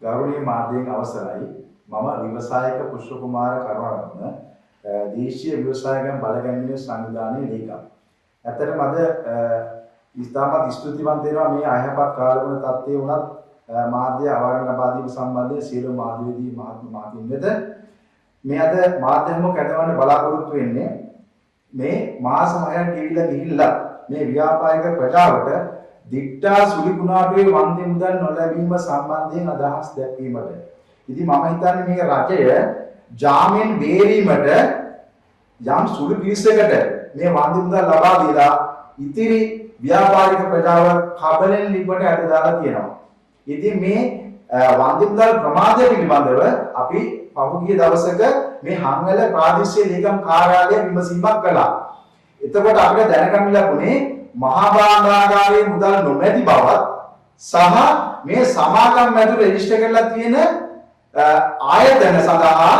ගෞරවනීය මාධ්‍යයෙන් අවසරයි. මම ව්‍යවසායක පුෂ්ප කුමාර කරුණාරත්න දේශීය ව්‍යවසායකයන් බලගැන්වීමේ සංවිධානයේ ලේකම්. ඇත්තටම අද ඉස්තාමත් ස්තුතිවන්ත වෙනවා මේ අයහපත් කාලගුණ තත්ත්වයේ වුණත් මාධ්‍ය අවවාරණ ලබා දීම සම්බන්ධයෙන් සියලු මාධ්‍යවේදී මහත්මීන් වෙත මේ අද මාධ්‍යම කැඳවන්න බලාපොරොත්තු වෙන්නේ මේ මාස 6ක් ගිහිල්ලා මේ ව්‍යාපාරික ප්‍රජාවට දික්ටා සුළි කුණාටුවේ වන්දි මුදල් නොලැබීම සම්බන්ධයෙන් අදහස් දැක්වීමට. ඉතින් මම හිතන්නේ මේ රජය ජාමීන් බේරීමට යම් සුළු පිරිසකට මේ වන්දි මුදල් ලබා දීලා ඉතිරි ව්‍යාපාරික ප්‍රජාව කබලෙන් ලිපට ඇද දාලා තියෙනවා. ඉතින් මේ වන්දි මුදල් ප්‍රමාදය පිළිබඳව අපි පහුගිය දවසක මේ හංගල ප්‍රාදේශීය ලේකම් කාර්යාලය විමසීමක් කළා. එතකොට අපිට දැනගන්න ලැබුණේ මහා භාණ්ඩාගාරයේ මුදල් නොමැති බවත් සහ මේ සමාගම් මැදුර රෙජිස්ටර් කරලා තියෙන ආයතන සඳහා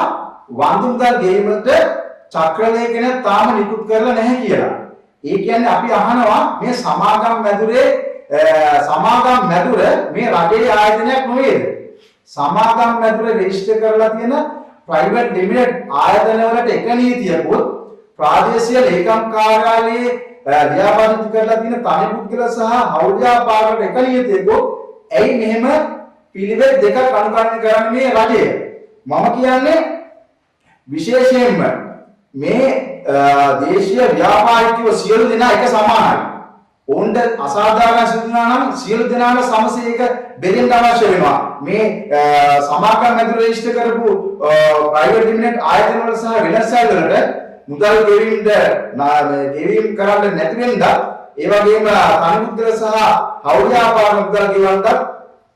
වන්දි මුදල් ගෙවීමට චක්‍රලේඛන තාම නිකුත් කරලා නැහැ කියලා. ඒ කියන්නේ අපි අහනවා මේ සමාගම් මැදුර මේ රජයේ ආයතනයක් නෙවෙයිද? සමාගම් මැදුර රෙජිස්ටර් කරලා තියෙන ප්‍රයිවට් ලිමිටඩ් ආයතන වලට එක නීතියකුත් ප්‍රාදේශීය ලේකම් කාර්යාලයේ ව්‍යාපාරික කරලා තියෙන තනි පුද්ගල සහ හවුලියා පාරකට එක නීතියකුත් ඇයි මෙහෙම පිළිවෙත් දෙකක් අනුගමනය කරන්නේ මේ රජය? මම කියන්නේ විශේෂයෙන්ම මේ දේශීය ව්‍යාපාරිකයෝ සියලු දෙනා එක සමානයි. ඔවුන්ට අසාධාරණ සිදුනා නම් සියලු දෙනාම සමසේ බෙදෙන්න අවශ්‍ය වෙනවා. මේ සමාගම් මැදුර රෙජිස්ටර් කරපු ප්‍රයිවට් ලිමිටඩ් ආයතන වල සහ වෙනස්වල වලට මුදල් ගෙවීම කරන්න නැති වෙනද ඒ වගේම තනිපුද්ගල සහ හවුලියා පාර මුදල් ගෙවන්නත්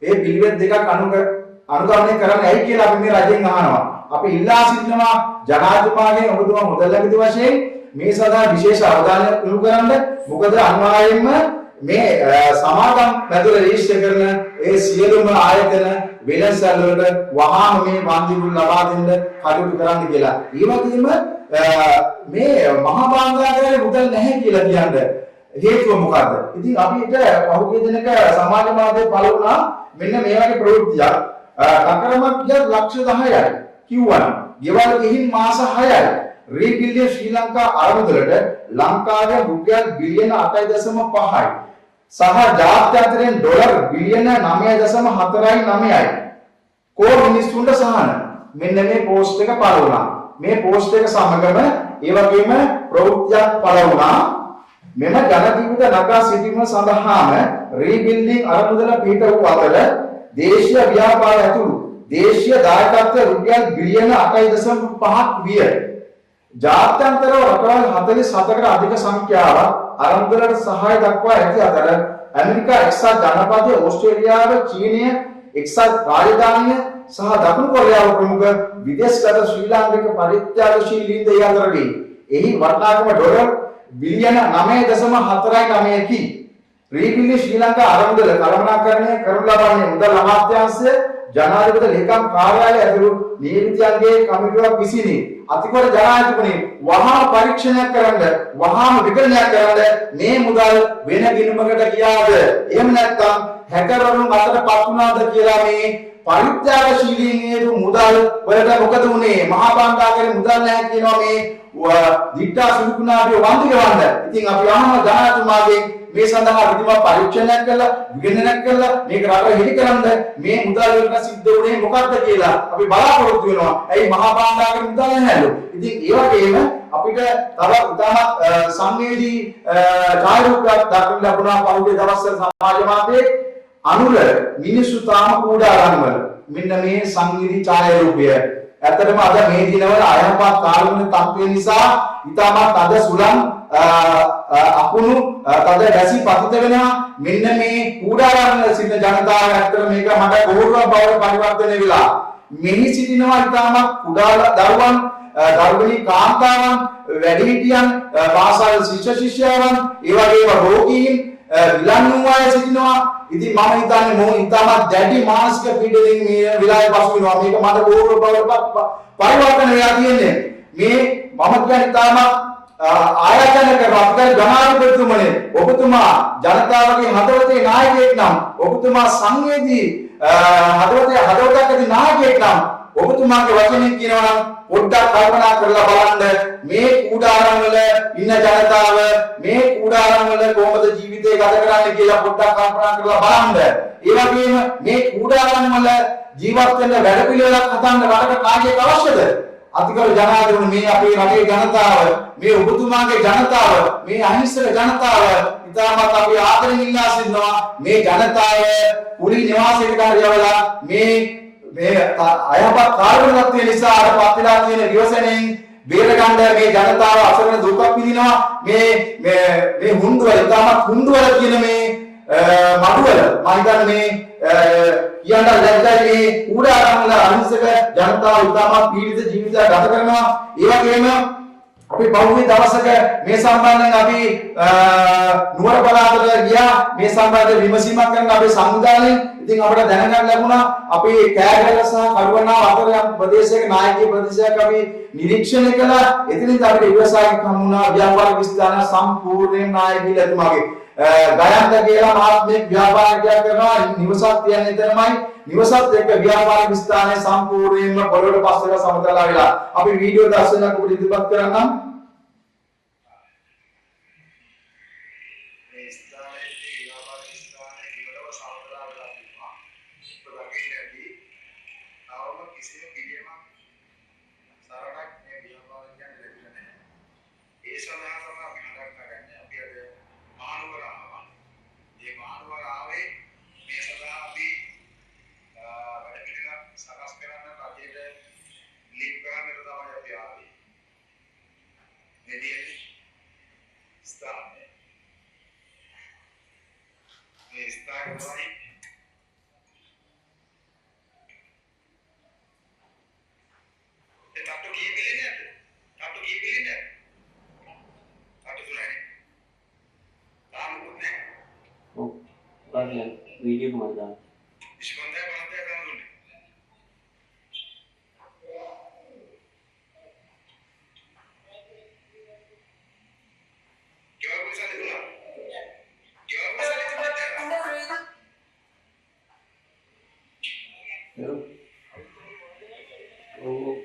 මේ පිළිවෙත් දෙකක් අනුගමනය කරන්න ඇයි කියලා අපි මේ රජෙන් අහනවා. අපි ඉල්ලා සිටිනවා ජනාධිපතිගෙන් ඔබතුමා මුදල් ලැබිති වශයෙන් මේ සඳහා විශේෂ අවධානයක් යොමු කරන්න. මොකද අනිවාර්යයෙන්ම මේ සමාගම් මැදුර රෙජිස්ටර් කරන ඒ සියලුම ආයතන වෙනස්වල වලට වහාම මේ වන්දි මුදල් ලබා දෙන්න කටයුතු කරන්න කියලා. ඒ වගේම මේ මහා භාණ්ඩාගාරයේ මුදල් නැහැ කියලා කියන්නේ හේතුව මොකද්ද? ඉතින් අපිට පහුගිය දිනක සමාජ මාධ්‍යයේ පළ වුණා මෙන්න මේ වගේ ප්‍රවෘත්තියක්. කතරමක් ගියත් ලක්ෂ 10යි කිව්වනම් ගෙවල් ගිහින් මාස 6යි රීබිල්ඩ් ශ්‍රී ලංකා අරමුදලට ලංකාවේ රුපියල් බිලියන 8.5යි සහ ජාත්‍යන්තරයෙන් ඩොලර් බිලියන 9.49යි කෝ මිනිස්සුන්ට සහන. මෙන්න මේ පෝස්ට් එක පළ වුණා. මේ පෝස්ට් එක සමගම ඒ වගේම ප්‍රවෘත්තියක් පළ වුණා. මෙම ජනජීවිත නගා සිටීම සඳහාම රීබිල්ඩින් අරමුදල පිහිට වූ අතර දේශීය ව්‍යාපාර ඇතුළු දේශීය දායකත්ව රුපියල් බිලියන 8.5ක් විය. ජාත්‍යන්තරව රටවල් 47කට අධික සංඛ්‍යාවක් අරමුදලට සහාය දක්වා ඇති අතර ඇමරිකා එක්සත් ජනපදයේ ඕස්ට්‍රේලියාව චීනය එක්සත් රාජධානිය සහ දකුණු කොරියාව ප්‍රමුඛ විදේශගත ශ්‍රී ලාංකික පරිත්‍යාගශීලීන්ද ඒ අතර වේ. එහි වටිනාකම ඩොලර් බිලියන 9.49කි. රීබිල්ඩ් ශ්‍රී ලංකා අරමුදල කළමනාකරණය කරනු ලබන්නේ මුදල් අමාත්‍යාංශය ජනාධිපති ලේකම් කාර්යාලය ඇතුළු නීතිඥයන්ගේ කමිටුවක් විසිනි. අතිකොර ජනාධිපති වහාම පරීක්ෂණයක් කරන්න වහාම විකලනයක් කරන්න මේ මුදල් වෙන ගිණුමකට ගියාද එහෙම නැත්නම් හැකරවරුන් අතටපත් වුණාද කියලා මේ පරිත්‍යාගශීලීන් මුදල් වලට මොකද වුනේ? මහා භාණ්ඩාගාරේ මුදල් නැහැ කියනවා මේ දිට්ඨා සුළුකුණාගේ වන්දි ගවන්න. ඉතින් අපි අහනවා ජනාධිපතිතුමාගෙන් මේ සඳහා විධිමත් පරීක්ෂණයක් කළා විගණනයක් කළා මේක රට හෙලි කරන්න මේ මුදල් වලට සිද්ධ වුනේ මොකක්ද කියලා අපි බලාපොරොත්තු වෙනවා. ඇයි මහා භාණ්ඩාගාරේ මුදල් නැහැලු? ඉතින් ඒ වගේම අපිට තව උදාහරණ සංවේදී ඡායාරූපයක් දක්වන්න ලැබුණා පහුගිය දවස්වල සමාජ මාධ්‍යයේ අනුර මිනිස්සු තාම කූඩාරම් වල මෙන්න මේ සංවේදී ඡායාරූපය. ඇත්තටම අද මේ දිනවල අයහපත් කාලගුණ තත්ත්වය නිසා ඊටමත් අද සුළං අකුණු තද දැසි පතිත වෙනවා. මෙන්න මේ කූඩාරම් වල සිටින ජනතාව ඇත්තට මේක මට ගෞරවයක් බවට පරිවර්තනය වෙලා මෙහි සිටිනවා ඊටමත් කුඩා දරුවන් ගර්භණී කාන්තාවන් වැඩිහිටියන් පාසල් ශිෂ්‍ය ශිෂ්‍යාවන් ඒ වගේම රෝගීන් විලන් වූ අය සිටිනවා. ඉතින් මම හිතන්නේ මොහොත ඉතාමත් දැඩි මානසික පීඩනයෙන් මේ විලාය පසු වෙනවා. මේක මට ගෞරව බවට පරිවර්තන වෙලා තියෙන්නේ. මේ මම කියන්නේ ඉතාමත් ආයතන කරවත්තර ජනාධිපතිතුමනි ඔබතුමා ජනතාවගේ හදවතේ නායකයෙක් නම් ඔබතුමා සංවේදී හදවතක් ඇති නායකයෙක් නම් ඔබතුමාගේ වචනෙන් කියනවා නම් පොඩ්ඩක් කල්පනා කරලා බලන්න මේ කූඩාරම් වල ඉන්න ජනතාව මේ කූඩාරම් වල කොහොමද ජීවිතේ ගත කරන්නේ කියලා පොඩ්ඩක් කල්පනා කරලා බලන්න. ඒ වගේම මේ කූඩාරම් වල ජීවත් වෙන්න වැඩ පිළිවෙලක් හදන්න රටට නායකයෙක් අවශ්‍යද? අතිගරු ජනාධිපති මේ අපේ රටේ ජනතාව මේ ඔබතුමාගේ ජනතාව මේ අහිංසක ජනතාව ඉතාමත් අපි ආදරෙන් ඉල්ලා සිටිනවා මේ ජනතාව කුලී නිවාසයකට යවලා මේ අයහපත් කාර්යන තත්ත්වය නිසා අර පත්ලා තියෙන විවසනෙන් බේරගන්න මේ ජනතාව අසරණ දුකක් විඳිනවා මේ හුඬුවල ඉතාමත් හුඬුවල කියන මේ මඩුවල මම හිතන්නේ කියන්න ලැබෙයි මේ කූඩාරම් වල අහිංසක ජනතාව ඉතාමත් පීඩිත ජීවිතයක් ගත කරනවා. ඒ වගේම අපි පහුගිය දවසක මේ සම්බන්ධයෙන් අපි නුවර පළාතට ගියා මේ සම්බන්ධ විමසීමක් කරන අපේ සංවිධානයෙන්. ඉතින් අපිට දැනගන්න ලැබුණා අපි කෑගල සහ කරුවනාව අතර යම් ප්‍රදේශයක නායකීය ප්‍රදේශයක් අපි නිරීක්ෂණය කළා. එතනින් අපිට ඉවසාවක් හමුණා ව්‍යාපාරික විස්ථාන සම්පූර්ණ නායකීය එතුමාගේ ගයන්ත කියලා මහත්මයෙක් ව්‍යාපාරයක් කරනවා නිවසක් තියන්නේ එතනමයි. නිවසත් එක්ක ව්‍යාපාරික විස්ථානයේ සම්පූර්ණයෙන්ම පොළොවට පස්සෙලා සමතලා වෙලා අපි වීඩියෝ දර්ශනයක් ඔබට ඉදිරිපත් කරන්නම්. මේ ස්ථානයේ ව්‍යාපාරික විස්ථානයේ ඉවරව සමතලා වෙලා තිබුණා. ප්‍රදකින්නේදී අවම කිසිම පිළියමක් සරණක් මේ ව්‍යාපාරිකයන් ලැබෙන්නේ නැහැ. ඒ සඳහා තමයි අපි හදක් කරන්නේ. අපි අද මානවර ආවා. මේ මානවර ආවේ මේ සඳහා අපි වැඩ පිළිවෙලක් සකස් කරන්න රජයට ලින්ක් කරන්නට තමයි අපි ආවේ. මෙදී ස්ථානයේ මේ ස්ථානයේ තට්ටු කී බිලියනද? තට්ටු කී බිලියනද? තට්ටු තුනයි. තාමුත් නෑ. ඔව්. බලන්න වීඩියෝ එක මම දාන්න. ඉස්කොන්දේ බලන්න ගමන්නේ. ජෝබුසලේ දුනා. ජෝබුසලේ දුනා. ඔව්.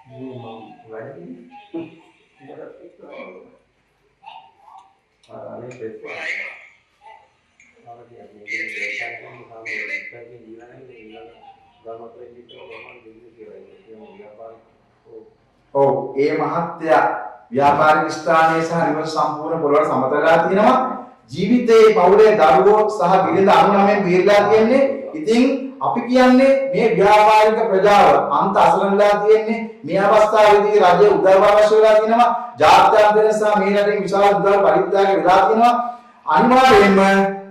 මම වැඩි. අනේ පෙත්. ඔව් ඒ මහත්ය ව්‍යාපාරික ස්ථානයේ සහ නිවස සම්පූර්ණ පොළොවට සමතලලා තියෙනවා. ජීවිතේ පවුලේ දරුවෝ සහ බිරිඳ 99 බීරලා තියෙන්නේ. ඉතින් අපි කියන්නේ මේ ව්‍යාපාරික ප්‍රජාව අන්ත අසරණලා තියෙන්නේ. මේ අවස්ථාවේදී රජය උදව් අවශ්‍ය වෙලා තියෙනවා. ජාත්‍යන්තර සහ මේ රටේ විශාල උදව් පරිත්‍යාග වෙලා තියෙනවා. අනිවාර්යයෙන්ම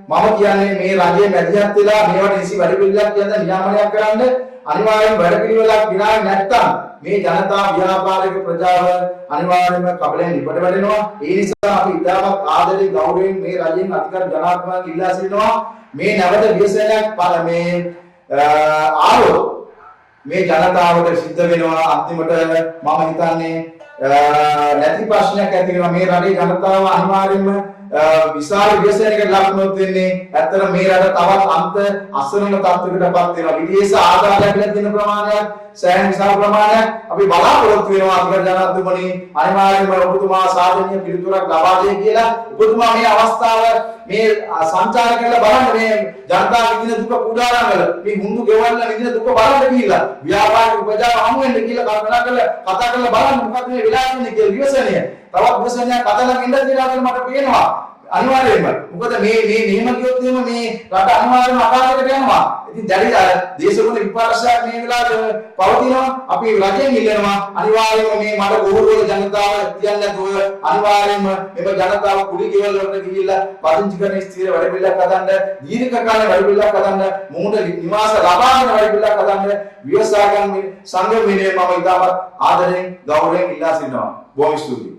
මම කියන්නේ මේ රජයේ මැදිහත් වෙලා මේවට නිසි වැඩ පිළිවෙලක් කියන නියාමනයක් කරන්න අනිවාර්යයෙන්ම වැඩ පිළිවෙලක් විනාශ නැත්තම් මේ ජනතා ව්‍යාපාරික ප්‍රජාව අනිවාර්යයෙන්ම කබලෙන් ඉබට වැඩෙනවා. ඒ නිසා අපි ඉතාමත් ආදරයෙන් ගෞරවයෙන් මේ රජයෙන් අධිකාර ජනාධිපතිතුමාගෙන් ඉල්ලා සිටිනවා මේ නැවත විශ්ලේෂණයක් මේ ආවොත් මේ ජනතාවට සිද්ධ වෙනවා අන්තිමට මම හිතන්නේ නැති ප්‍රශ්නයක් ඇති වෙනවා. මේ රටේ ජනතාව අනිවාර්යයෙන්ම විශාල විශ්ලේෂණයකට ලක් වුණොත් වෙන්නේ ඇත්තට මේ රට තවත් අන්ත අසරණ තත්ත්වයකටපත් වෙනවා. විදේශ ආදායම් ලැබෙන දින ප්‍රමාණයක් සෑහෙන විශාල ප්‍රමාණයක් අපි බලාපොරොත්තු වෙනවා අධිකාර ජනාධිපතිතුමනි අනිවාර්යයෙන්ම ඔබතුමා සාධනීය පිළිතුරක් ලබා දෙයි කියලා. ඔබතුමා මේ අවස්ථාව මේ සංචාර කරලා බලන්න මේ ජනතාව විඳින දුක කුඩාරම් වල මේ මුඳු ගෙවල් වල විඳින දුක බලන්න කියලා ව්‍යාපාරික ප්‍රජාව හමු වෙන්න කියලා කල්පනා කරලා කතා කරලා බලන්න මොකක්ද මේ වෙලා තියෙන්නේ කියලා විශ්ලේෂණය. තවත් විශ්ලේෂණයක් අතලක් ඉඳලා කියලා මට පේනවා. අනිවාර්යයෙන්ම මොකද මේ නියම කියොත් මේ රට අනිවාර්යයෙන්ම අපායකට යනවා. ඉතින් දැඩි දේශගුණ විපර්යාසයක් මේ වෙලාවට පවතිනවා. අපි රජයෙන් ඉල්ලනවා අනිවාර්යයෙන්ම මේ මඩ ගොහුරුවල ජනතාව තියන්නේ නැතුව අනිවාර්යයෙන්ම මේ ජනතාව කුඩි ගෙවල් වලට ගිහිල්ලා පදිංචි කරන ස්ථිර වැඩ පිළිවෙලක් හදන්න, දීර්ඝ කාලීන වැඩ පිළිවෙලක් හදන්න, මොහොත නිවාස ලබා ගන්න වැඩ පිළිවෙලක් හදන්න විවසාගම් සංගම වෙනුවෙන් මම ඉතාමත් ආදරෙන් ගෞරවයෙන් ඉල්ලා සිටිනවා. බොහොම ස්තුතියි.